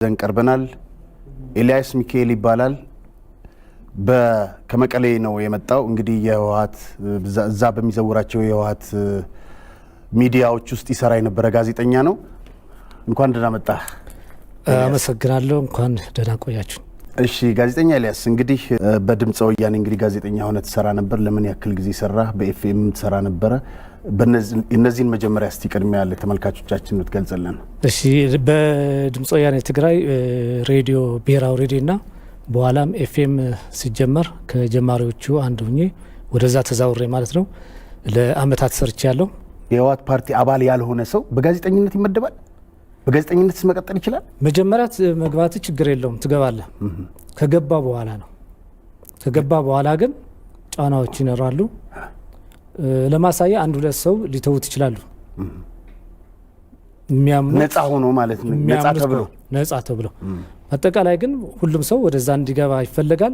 ዘንቀርበናል ኤልያስ ሚካኤል ይባላል ከመቀሌ ነው የመጣው እንግዲህ የህወሓት እዛ በሚዘውራቸው የህወሓት ሚዲያዎች ውስጥ ይሰራ የነበረ ጋዜጠኛ ነው እንኳን ደህና መጣ አመሰግናለሁ እንኳን ደህና ቆያችሁ እሺ ጋዜጠኛ ኤልያስ እንግዲህ በድምጽ ወያኔ እንግዲህ ጋዜጠኛ ሆነ ተሰራ ነበር ለምን ያክል ጊዜ ሰራ በኤፍኤም ተሰራ ነበር በእነዚህን መጀመሪያ እስቲ ቅድሚያ ያለ ተመልካቾቻችን ልትገልጽልን እሺ በድምጽ ወያኔ ትግራይ ሬዲዮ ብሔራዊ ሬዲዮና በኋላም ኤፍኤም ሲጀመር ከጀማሪዎቹ አንዱ ሆኜ ወደዛ ተዛውሬ ማለት ነው ለአመታት ሰርቻለሁ የህወሓት ፓርቲ አባል ያልሆነ ሰው በጋዜጠኝነት ይመደባል በጋዜጠኝነት መቀጠል ይችላል መጀመሪያ መግባት ችግር የለውም ትገባለህ ከገባ በኋላ ነው ከገባ በኋላ ግን ጫናዎች ይኖራሉ ለማሳያ አንድ ሁለት ሰው ሊተውት ይችላሉ ነፃ ሆኖ ማለት ነው ነፃ ተብሎ አጠቃላይ ግን ሁሉም ሰው ወደዛ እንዲገባ ይፈልጋል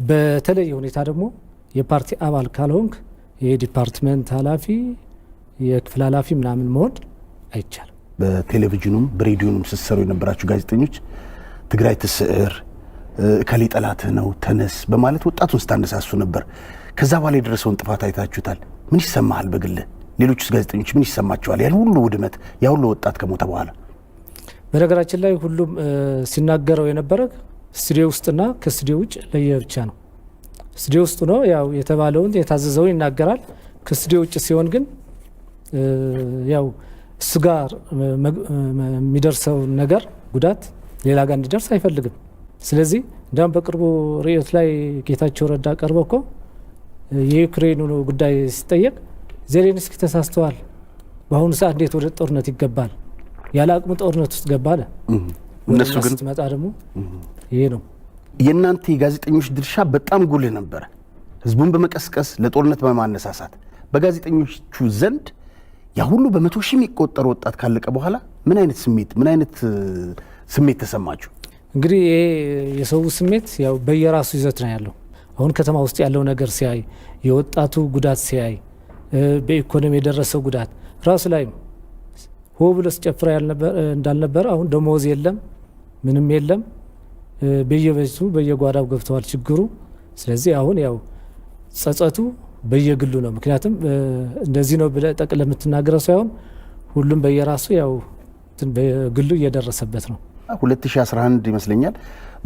በተለየ ሁኔታ ደግሞ የፓርቲ አባል ካልሆንክ የዲፓርትመንት ኃላፊ የክፍል ኃላፊ ምናምን መሆን አይቻልም በቴሌቪዥኑም በሬዲዮኑም ሲሰሩ የነበራችሁ ጋዜጠኞች ትግራይ ትስዕር ከሊ ጠላት ነው ተነስ በማለት ወጣቱን ስታነሳሱ ነበር ከዛ በኋላ የደረሰውን ጥፋት አይታችሁታል ምን ይሰማሃል በግል ሌሎች ጋዜጠኞች ምን ይሰማቸዋል ያን ሁሉ ውድመት ያ ሁሉ ወጣት ከሞተ በኋላ በነገራችን ላይ ሁሉም ሲናገረው የነበረ ስቱዲዮ ውስጥና ከስቱዲዮ ውጭ ለየብቻ ነው ስቱዲዮ ውስጥ ነው ያው የተባለውን የታዘዘውን ይናገራል ከስቱዲዮ ውጭ ሲሆን ግን ያው እሱ ጋር የሚደርሰው ነገር ጉዳት ሌላ ጋር እንዲደርስ አይፈልግም ስለዚህ እንደውም በቅርቡ ሪዮት ላይ ጌታቸው ረዳ ቀርበው እኮ የዩክሬኑ ጉዳይ ሲጠየቅ ዜሌንስኪ ተሳስተዋል በአሁኑ ሰዓት እንዴት ወደ ጦርነት ይገባል ያለ አቅሙ ጦርነት ውስጥ ገባለ እነሱ ግን መጣ ደግሞ ይሄ ነው የእናንተ የጋዜጠኞች ድርሻ በጣም ጉልህ ነበር ህዝቡን በመቀስቀስ ለጦርነት በማነሳሳት በጋዜጠኞቹ ዘንድ ያ ሁሉ በመቶ ሺህ የሚቆጠር ወጣት ካለቀ በኋላ ምን አይነት ስሜት ተሰማችሁ እንግዲህ የሰው ስሜት ያው በየራሱ ይዘት ነው ያለው አሁን ከተማ ውስጥ ያለው ነገር ሲያይ የወጣቱ ጉዳት ሲያይ በኢኮኖሚ የደረሰው ጉዳት ራሱ ላይ ሆ ብሎ ሲጨፍራ እንዳልነበረ አሁን ደሞዝ የለም ምንም የለም በየቤቱ በየጓዳው ገብተዋል ችግሩ ስለዚህ አሁን ያው ጸጸቱ በየግሉ ነው ምክንያቱም እንደዚህ ነው ብለ ጠቅለ የምትናገረው ሳይሆን ሁሉም በየራሱ ያው በግሉ እየደረሰበት ነው 2011 ይመስለኛል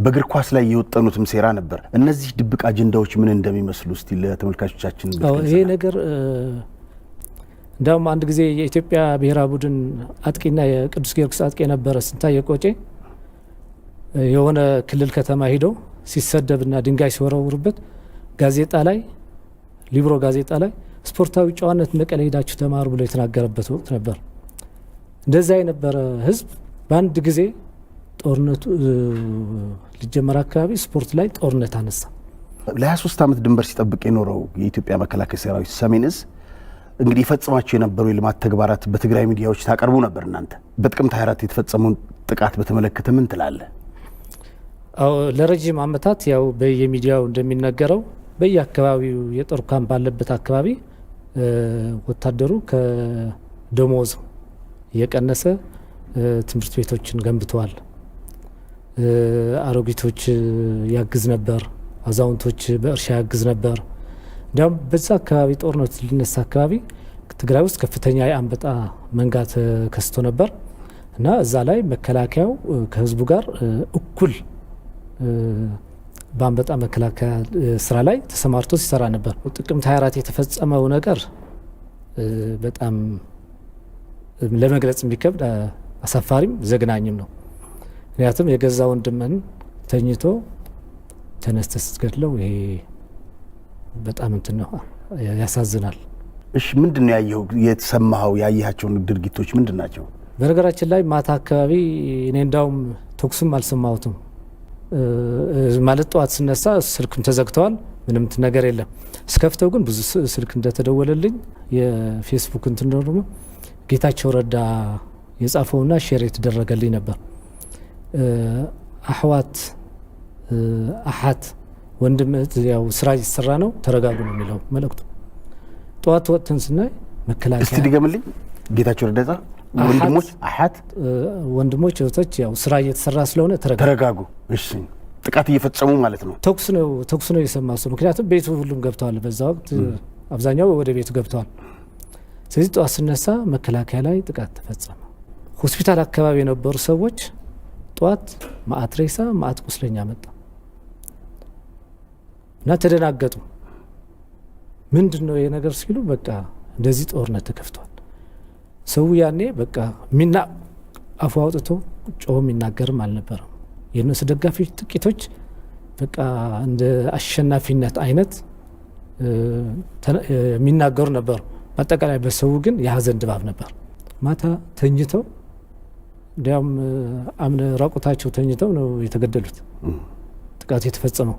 በእግር ኳስ ላይ የወጠኑትም ሴራ ነበር እነዚህ ድብቅ አጀንዳዎች ምን እንደሚመስሉ እስቲ ለተመልካቾቻችን ይሄ ነገር እንደውም አንድ ጊዜ የኢትዮጵያ ብሔራዊ ቡድን አጥቂና የቅዱስ ጊዮርጊስ አጥቂ ነበረ ስንታየ ቆጬ የሆነ ክልል ከተማ ሄዶ ሲሰደብና ድንጋይ ሲወረውሩበት ጋዜጣ ላይ ሊብሮ ጋዜጣ ላይ ስፖርታዊ ጨዋነት መቀሌ ሄዳችሁ ተማሩ ብሎ የተናገረበት ወቅት ነበር እንደዛ የነበረ ህዝብ በአንድ ጊዜ ጦርነቱ ሊጀመር አካባቢ ስፖርት ላይ ጦርነት አነሳ ለ23 ዓመት ድንበር ሲጠብቅ የኖረው የኢትዮጵያ መከላከያ ሰራዊት ሰሜን እዝ እንግዲህ ፈጽማቸው የነበሩ የልማት ተግባራት በትግራይ ሚዲያዎች ታቀርቡ ነበር እናንተ በጥቅምት 24 የተፈጸመውን ጥቃት በተመለከተ ምን ትላለህ ለረጅም አመታት ያው በየሚዲያው እንደሚነገረው በየአካባቢው የጦር ካምፕ ባለበት አካባቢ ወታደሩ ከደሞዝ እየቀነሰ ትምህርት ቤቶችን ገንብተዋል አሮጊቶች ያግዝ ነበር አዛውንቶች በእርሻ ያግዝ ነበር እንዲያውም በዛ አካባቢ ጦርነት ሊነሳ አካባቢ ትግራይ ውስጥ ከፍተኛ የአንበጣ መንጋ ተከስቶ ነበር እና እዛ ላይ መከላከያው ከህዝቡ ጋር እኩል በአንበጣ መከላከያ ስራ ላይ ተሰማርቶ ሲሰራ ነበር ጥቅምት 24 የተፈጸመው ነገር በጣም ለመግለጽ የሚከብድ አሳፋሪም ዘግናኝም ነው ምክንያቱም የገዛ ወንድምን ተኝቶ ተነስተ ስትገድለው ይሄ በጣም እንትን ነው ያሳዝናል እሺ ምንድነው ያየው የተሰማው ያያቸው ድርጊቶች ምንድናቸው በነገራችን ላይ ማታ አካባቢ እኔ እንዳውም ተኩስም አልሰማሁትም ማለት ጠዋት ስነሳ ስልክም ተዘግተዋል ምንም ነገር የለም ስከፍተው ግን ብዙ ስልክ እንደተደወለልኝ የፌስቡክ እንትን ደግሞ ጌታቸው ረዳ የጻፈውና ሼር የተደረገልኝ ነበር አህዋት ወንድም ያው ስራ ይሰራ ነው ተረጋጉ ነው የሚለው መልእክቱ ጠዋት ወጥተን ስናይ መከላከያ እስቲ ድገምልኝ ጌታቸው ረዳ ወንድሞች አሃት ወንድሞች እህቶች ያው ስራ እየተሰራ ስለሆነ ተረጋጉ። እሺ ጥቃት እየፈጸሙ ማለት ነው። ተኩስ ነው የሰማው ሰው። ምክንያቱም ቤቱ ሁሉም ገብተዋል። በዛ ወቅት አብዛኛው ወደ ቤቱ ገብተዋል። ስለዚህ ጠዋት ስነሳ መከላከያ ላይ ጥቃት ተፈጸመ። ሆስፒታል አካባቢ የነበሩ ሰዎች ጠዋት ማአት ሬሳ ማአት ቁስለኛ መጣ እና ተደናገጡ። ምንድነው ይሄ ነገር ሲሉ በቃ እንደዚህ ጦርነት ተከፍቷል። ሰው ያኔ በቃ አፉ አውጥቶ ጮህ የሚናገርም አልነበረም። የነሱ ደጋፊዎች ጥቂቶች በቃ እንደ አሸናፊነት አይነት የሚናገሩ ነበሩ። በአጠቃላይ በሰው ግን የሀዘን ድባብ ነበር። ማታ ተኝተው እንዲያውም ራቁታቸው ተኝተው ነው የተገደሉት። ጥቃቱ የተፈጸመው